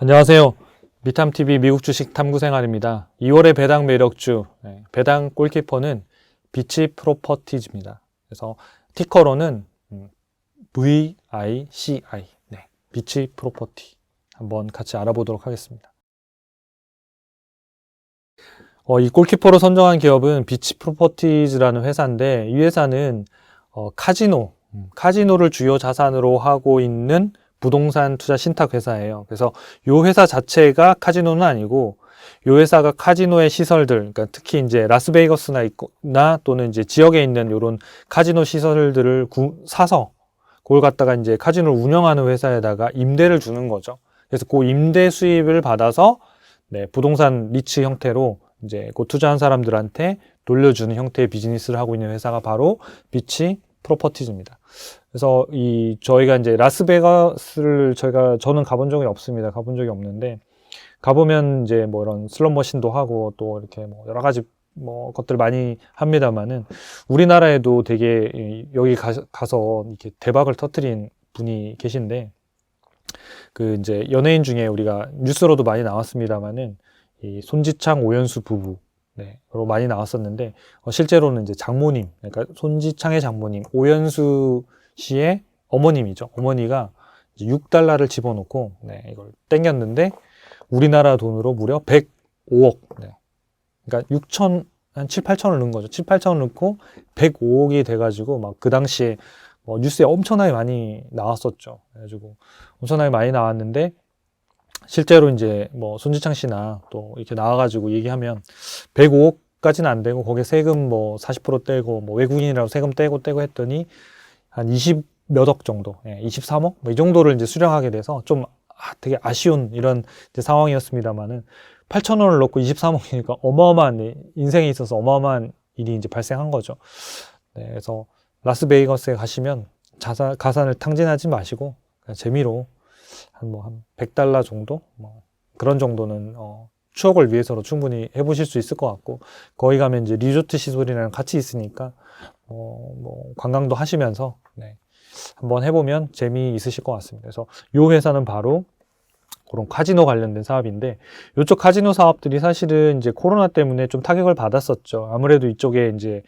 안녕하세요. 미탐TV 미국 주식 탐구 생활입니다. 2월의 배당 매력주, 배당 골키퍼는 비치 프로퍼티즈입니다. 그래서 티커로는 VICI, 비치 프로퍼티. 한번 같이 알아보도록 하겠습니다. 이 골키퍼로 선정한 기업은 비치 프로퍼티즈라는 회사인데, 이 회사는 카지노를 주요 자산으로 하고 있는 부동산 투자 신탁 회사예요. 그래서 이 회사 자체가 카지노는 아니고, 이 회사가 카지노의 시설들, 그러니까 특히 이제 라스베이거스나 또는 이제 지역에 있는 이런 카지노 시설들을 사서 그걸 갖다가 이제 카지노를 운영하는 회사에다가 임대를 주는 거죠. 그래서 그 임대 수입을 받아서 부동산 리츠 형태로 이제 그 투자한 사람들한테 돌려주는 형태의 비즈니스를 하고 있는 회사가 바로 비치 프로퍼티즈입니다. 그래서 저희가 이제 라스베가스를 저는 가본 적이 없습니다. 가본 적이 없는데, 가보면 이제 뭐 이런 슬롯 머신도 하고 또 이렇게 뭐 여러 가지 뭐 것들 많이 합니다만은, 우리나라에도 되게 여기 가서 이렇게 대박을 터뜨린 분이 계신데, 그 이제 연예인 중에 우리가 뉴스로도 많이 나왔습니다만은, 이 손지창 오연수 부부, 로 많이 나왔었는데, 실제로는 이제 장모님, 그러니까 손지창의 장모님, 오연수 씨의 어머님이죠. 어머니가 이제 $6를 집어넣고, 이걸 땡겼는데, 우리나라 돈으로 무려 105억. 그러니까 한 7, 8천을 넣은 거죠. 7, 8천을 넣고 105억이 돼가지고, 막 그 당시에 뉴스에 엄청나게 많이 나왔었죠. 그래가지고 엄청나게 많이 나왔는데, 실제로 이제 뭐 손지창 씨나 또 이렇게 나와가지고 얘기하면 105억까지는 안 되고, 거기에 세금 뭐 40% 떼고, 뭐 외국인이라고 세금 떼고 했더니 한 20 몇 억 정도, 23억? 뭐 이 정도를 이제 수령하게 돼서 좀 되게 아쉬운 이런 이제 상황이었습니다만은, 8천원을 넣고 23억이니까 어마어마한, 인생에 있어서 어마어마한 일이 이제 발생한 거죠. 그래서 라스베이거스에 가시면 가산을 탕진하지 마시고, 그냥 재미로 한 $100 정도? 뭐 그런 정도는 추억을 위해서로 충분히 해보실 수 있을 것 같고, 거기 가면 이제 리조트 시설이랑 같이 있으니까 뭐 관광도 하시면서 한번 해보면 재미있으실 것 같습니다. 그래서 이 회사는 바로 그런 카지노 관련된 사업인데, 이쪽 카지노 사업들이 사실은 이제 코로나 때문에 좀 타격을 받았었죠. 아무래도 이쪽에 이제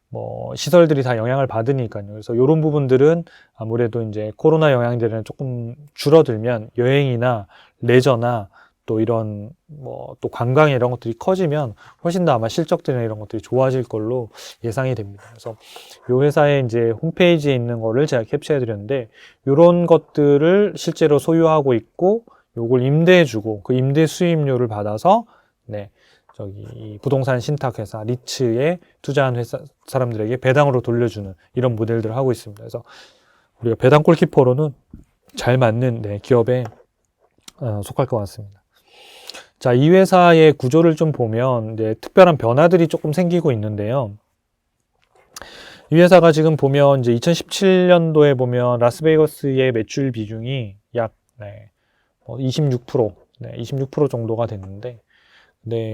뭐 시설들이 다 영향을 받으니까요. 그래서 이런 부분들은 아무래도 이제 코로나 영향들은 조금 줄어들면, 여행이나 레저나 또 이런 뭐 또 관광 이런 것들이 커지면 훨씬 더 아마 실적들이나 이런 것들이 좋아질 걸로 예상이 됩니다. 그래서 이 회사의 이제 홈페이지에 있는 거를 제가 캡처해 드렸는데, 이런 것들을 실제로 소유하고 있고, 요걸 임대해주고 그 임대 수입료를 받아서 이 부동산 신탁회사 리츠에 투자한 회사 사람들에게 배당으로 돌려주는 이런 모델들을 하고 있습니다. 그래서 우리가 배당 골키퍼로는 잘 맞는 기업에 속할 것 같습니다. 자, 이 회사의 구조를 좀 보면 특별한 변화들이 조금 생기고 있는데요. 이 회사가 지금 보면 이제 2017년도에 보면 라스베이거스의 매출 비중이 약 26%, 26% 정도가 됐는데,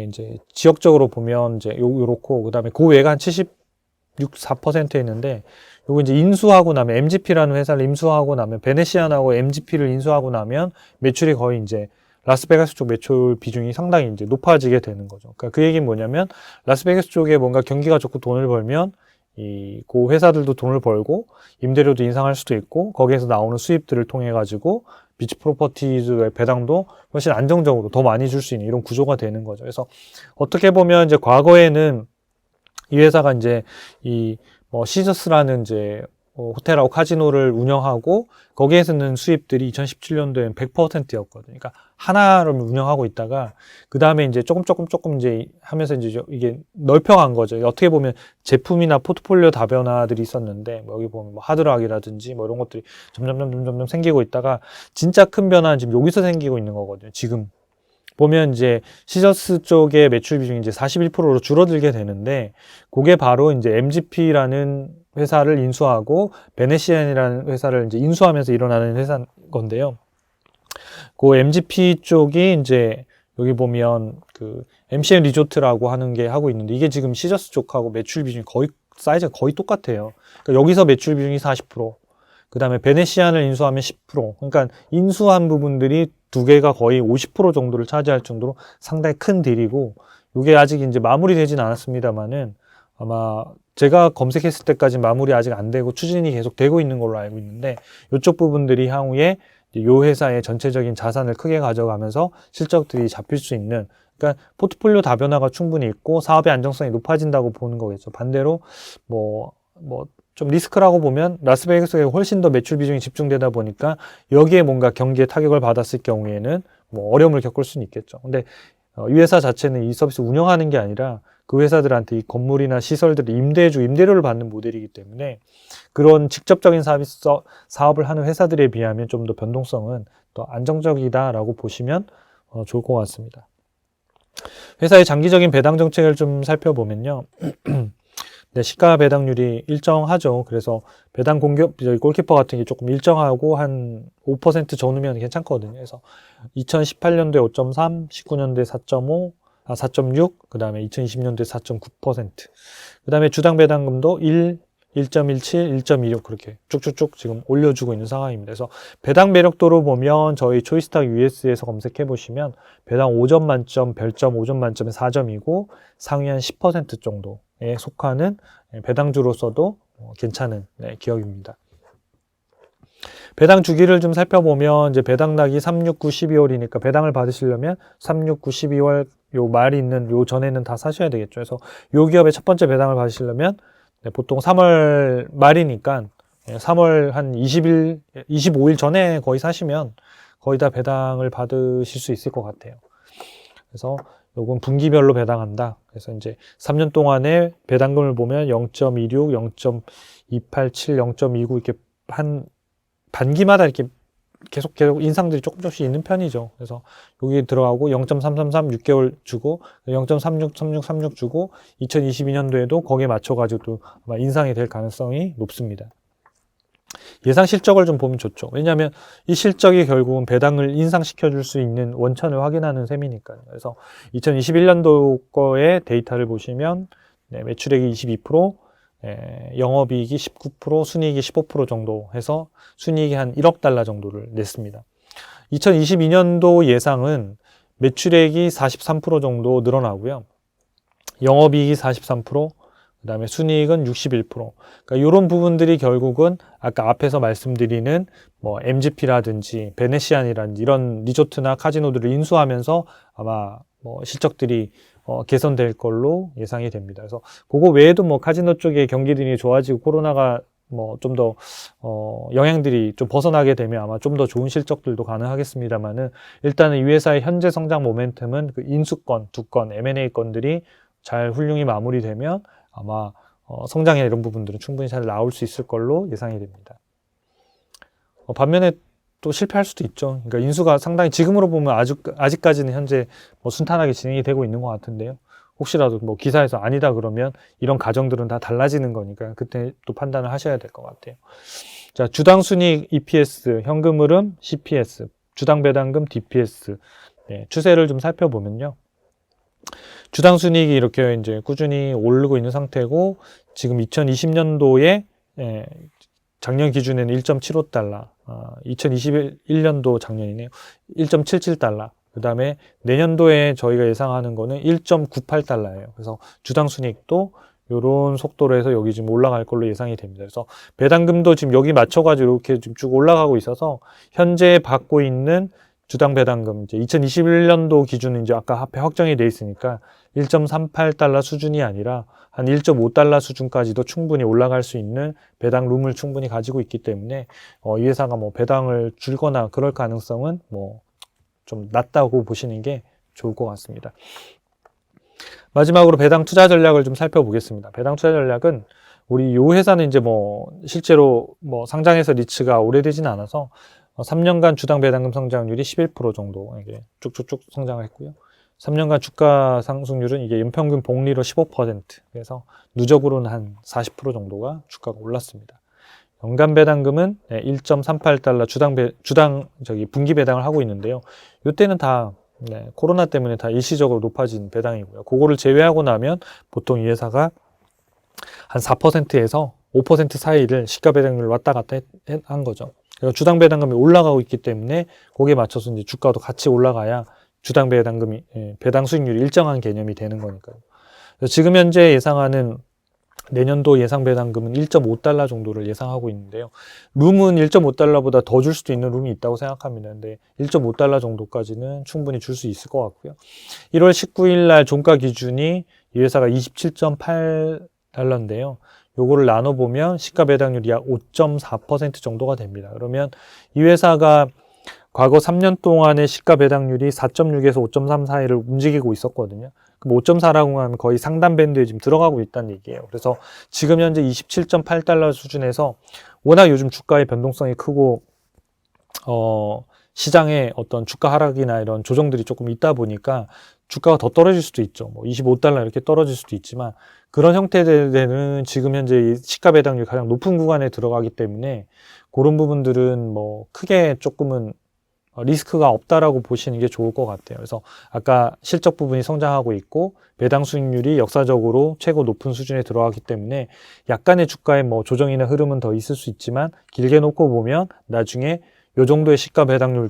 이제 지역적으로 보면 이제 요렇고, 그다음에 그 외가 한 76~4% 있는데, 요거 이제 인수하고 나면, MGP라는 회사를 인수하고 나면, 베네시안하고 MGP를 인수하고 나면 매출이 거의 이제 라스베가스 쪽 매출 비중이 상당히 이제 높아지게 되는 거죠. 그러니까 그 얘기는 뭐냐면, 라스베가스 쪽에 뭔가 경기가 좋고 돈을 벌면 그 회사들도 돈을 벌고 임대료도 인상할 수도 있고, 거기에서 나오는 수입들을 통해 가지고 비치 프로퍼티즈의 배당도 훨씬 안정적으로 더 많이 줄 수 있는 이런 구조가 되는 거죠. 그래서 어떻게 보면 이제 과거에는 이 회사가 이제 시저스라는 이제 호텔하고 카지노를 운영하고, 거기에서는 수입들이 2017년도에는 100%였거든요. 그러니까 하나를 운영하고 있다가 그 다음에 이제 조금 이제 하면서 이제 이게 넓혀간 거죠. 어떻게 보면 제품이나 포트폴리오 다변화들이 있었는데, 여기 보면 뭐 하드락이라든지 뭐 이런 것들이 점점 생기고 있다가, 진짜 큰 변화는 지금 여기서 생기고 있는 거거든요. 지금 보면 이제 시저스 쪽의 매출 비중이 이제 41%로 줄어들게 되는데, 그게 바로 이제 MGP라는 회사를 인수하고 베네시안이라는 회사를 이제 인수하면서 일어나는 회사인 건데요. 그 MGP 쪽이 이제 여기 보면 그 MCN 리조트라고 하는 게 하고 있는데, 이게 지금 시저스 쪽하고 매출 비중이 사이즈가 거의 똑같아요. 그러니까 여기서 매출 비중이 40%, 그 다음에 베네시안을 인수하면 10%. 그러니까 인수한 부분들이 두 개가 거의 50% 정도를 차지할 정도로 상당히 큰 딜이고, 이게 아직 이제 마무리되진 않았습니다만은 아마 제가 검색했을 때까지 마무리 아직 안 되고 추진이 계속 되고 있는 걸로 알고 있는데, 이쪽 부분들이 향후에 이 회사의 전체적인 자산을 크게 가져가면서 실적들이 잡힐 수 있는, 그러니까 포트폴리오 다변화가 충분히 있고 사업의 안정성이 높아진다고 보는 거겠죠. 반대로 좀 리스크라고 보면 라스베이거스에 훨씬 더 매출 비중이 집중되다 보니까 여기에 뭔가 경기에 타격을 받았을 경우에는 뭐 어려움을 겪을 수는 있겠죠. 근데 이 회사 자체는 이 서비스 운영하는 게 아니라 그 회사들한테 이 건물이나 시설들을 임대료를 받는 모델이기 때문에 그런 직접적인 사업을 하는 회사들에 비하면 좀 더 변동성은 더 안정적이다라고 보시면 좋을 것 같습니다. 회사의 장기적인 배당 정책을 좀 살펴보면요. 네, 시가 배당률이 일정하죠. 그래서 배당 공격, 골키퍼 같은 게 조금 일정하고 한 5% 전후면 괜찮거든요. 그래서 2018년도에 5.3, 19년도에 4.5, 4.6, 그 다음에 2020년도에 4.9%. 그 다음에 주당 배당금도 1, 1.17, 1.26 그렇게 쭉쭉쭉 지금 올려주고 있는 상황입니다. 그래서 배당 매력도로 보면 저희 초이스탁 US에서 검색해 보시면 배당 5점 만점, 별점 5점 만점에 4점이고 상위 한 10% 정도에 속하는 배당주로서도 괜찮은 기업입니다. 배당 주기를 좀 살펴보면 이제 배당락이 3, 6, 9, 12월이니까 배당을 받으시려면 3, 6, 9, 12월 요 말이 있는 요 전에는 다 사셔야 되겠죠. 그래서 요 기업의 첫 번째 배당을 받으시려면 보통 3월 말이니까 3월 한 20일, 25일 전에 거의 사시면 거의 다 배당을 받으실 수 있을 것 같아요. 그래서 요건 분기별로 배당한다. 그래서 이제 3년 동안의 배당금을 보면 0.26, 0.287, 0.29 이렇게 한 반기마다 이렇게 계속 인상들이 조금씩 있는 편이죠. 그래서 여기 들어가고 0.333 6개월 주고 0.36, 36, 36 주고 2022년도에도 거기에 맞춰가지고 아마 인상이 될 가능성이 높습니다. 예상 실적을 좀 보면 좋죠. 왜냐하면 이 실적이 결국은 배당을 인상시켜 줄 수 있는 원천을 확인하는 셈이니까요. 그래서 2021년도 거의 데이터를 보시면 매출액이 22%, 영업이익이 19%, 순이익이 15% 정도 해서 순이익이 한 1억 달러 정도를 냈습니다. 2022년도 예상은 매출액이 43% 정도 늘어나고요. 영업이익이 43%, 그 다음에 순이익은 61%. 그러니까 이런 부분들이 결국은 아까 앞에서 말씀드리는 뭐 MGP라든지 베네시안이라든지 이런 리조트나 카지노들을 인수하면서 아마 뭐 실적들이 개선될 걸로 예상이 됩니다. 그래서 그거 외에도 뭐 카지노 쪽의 경기들이 좋아지고 코로나가 뭐 좀 더 영향들이 좀 벗어나게 되면 아마 좀 더 좋은 실적들도 가능하겠습니다만은 일단은 이 회사의 현재 성장 모멘텀은 그 인수건, 두 건, M&A 건들이 잘 훌륭히 마무리되면 아마 성장이나 이런 부분들은 충분히 잘 나올 수 있을 걸로 예상이 됩니다. 반면에 또 실패할 수도 있죠. 그러니까 인수가 상당히 지금으로 보면 아직까지는 현재 뭐 순탄하게 진행이 되고 있는 것 같은데요. 혹시라도 뭐 기사에서 아니다 그러면 이런 가정들은 다 달라지는 거니까 그때 또 판단을 하셔야 될 것 같아요. 자, 주당 순이익 EPS, 현금 흐름 CPS, 주당 배당금 DPS 추세를 좀 살펴보면요. 주당 순이익이 이렇게 이제 꾸준히 오르고 있는 상태고 지금 2020년도에 작년 기준에는 1.75달러, 2021년도 작년이네요. 1.77달러. 그 다음에 내년도에 저희가 예상하는 거는 1.98달러예요. 그래서 주당 순이익도 이런 속도로 해서 여기 지금 올라갈 걸로 예상이 됩니다. 그래서 배당금도 지금 여기 맞춰가지고 이렇게 지금 쭉 올라가고 있어서 현재 받고 있는 주당 배당금 이제 2021년도 기준은 이제 아까 앞에 확정이 돼 있으니까 1.38달러 수준이 아니라 한 1.5달러 수준까지도 충분히 올라갈 수 있는 배당 룸을 충분히 가지고 있기 때문에 이 회사가 뭐 배당을 줄거나 그럴 가능성은 뭐 좀 낮다고 보시는 게 좋을 것 같습니다. 마지막으로 배당 투자 전략을 좀 살펴보겠습니다. 배당 투자 전략은 우리 이 회사는 이제 뭐 실제로 뭐 상장해서 리츠가 오래되지는 않아서 3년간 주당 배당금 성장률이 11% 정도 이게 쭉쭉쭉 성장을 했고요. 3년간 주가 상승률은 이게 연평균 복리로 15%. 그래서 누적으로는 한 40% 정도가 주가가 올랐습니다. 연간 배당금은 1.38달러 주당 분기 배당을 하고 있는데요. 이때는 다 코로나 때문에 다 일시적으로 높아진 배당이고요. 그거를 제외하고 나면 보통 이 회사가 한 4%에서 5% 사이를 시가 배당률 왔다 갔다 한 거죠. 그래서 주당 배당금이 올라가고 있기 때문에 거기에 맞춰서 이제 주가도 같이 올라가야 주당 배당금이 배당 수익률이 일정한 개념이 되는 거니까요. 그래서 지금 현재 예상하는 내년도 예상 배당금은 1.5달러 정도를 예상하고 있는데요. 룸은 1.5달러보다 더 줄 수도 있는 룸이 있다고 생각합니다. 근데 1.5달러 정도까지는 충분히 줄 수 있을 것 같고요. 1월 19일 날 종가 기준이 이 회사가 27.8달러인데요. 요거를 나눠보면 시가 배당률이 약 5.4% 정도가 됩니다. 그러면 이 회사가 과거 3년 동안의 시가 배당률이 4.6에서 5.3 사이를 움직이고 있었거든요. 그럼 5.4라고 하면 거의 상단 밴드에 지금 들어가고 있다는 얘기예요. 그래서 지금 현재 27.8달러 수준에서 워낙 요즘 주가의 변동성이 크고 시장에 어떤 주가 하락이나 이런 조정들이 조금 있다 보니까 주가가 더 떨어질 수도 있죠. 뭐 25달러 이렇게 떨어질 수도 있지만 그런 형태들은 지금 현재 시가 배당률이 가장 높은 구간에 들어가기 때문에 그런 부분들은 뭐 크게 조금은 리스크가 없다라고 보시는 게 좋을 것 같아요. 그래서 아까 실적 부분이 성장하고 있고 배당 수익률이 역사적으로 최고 높은 수준에 들어가기 때문에 약간의 주가의 뭐 조정이나 흐름은 더 있을 수 있지만 길게 놓고 보면 나중에 이 정도의 시가 배당률이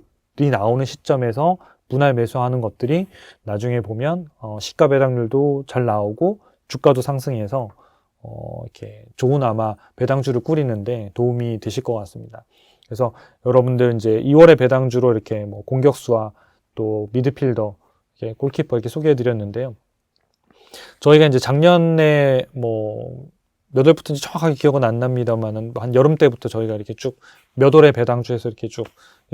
나오는 시점에서 분할 매수하는 것들이 나중에 보면 시가 배당률도 잘 나오고 주가도 상승해서 이렇게 좋은 아마 배당주를 꾸리는데 도움이 되실 것 같습니다. 그래서 여러분들 이제 2월에 배당주로 이렇게 뭐 공격수와 또 미드필더, 이렇게 골키퍼 이렇게 소개해 드렸는데요. 저희가 이제 작년에 뭐 몇 월부터인지 정확하게 기억은 안 납니다만은 한 여름 때부터 저희가 이렇게 쭉 몇 월에 배당주에서 이렇게 쭉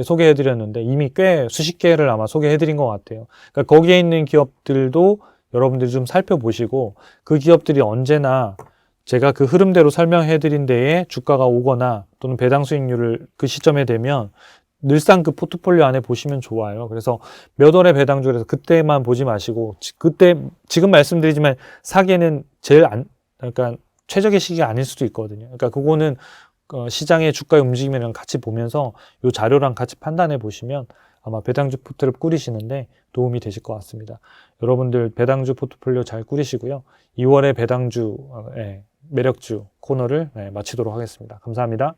소개해 드렸는데 이미 꽤 수십 개를 아마 소개해 드린 것 같아요. 그러니까 거기에 있는 기업들도 여러분들이 좀 살펴보시고 그 기업들이 언제나 제가 그 흐름대로 설명해 드린 데에 주가가 오거나 또는 배당 수익률을 그 시점에 되면 늘상 그 포트폴리오 안에 보시면 좋아요. 그래서 몇 월에 배당주에서 그때만 보지 마시고 그때 지금 말씀드리지만 사기에는 그러니까 최적의 시기가 아닐 수도 있거든요. 그러니까 그거는 시장의 주가의 움직임이랑 같이 보면서 이 자료랑 같이 판단해 보시면 아마 배당주 포트를 꾸리시는데 도움이 되실 것 같습니다. 여러분들 배당주 포트폴리오 잘 꾸리시고요. 2월에 배당주 매력주 코너를 마치도록 하겠습니다. 감사합니다.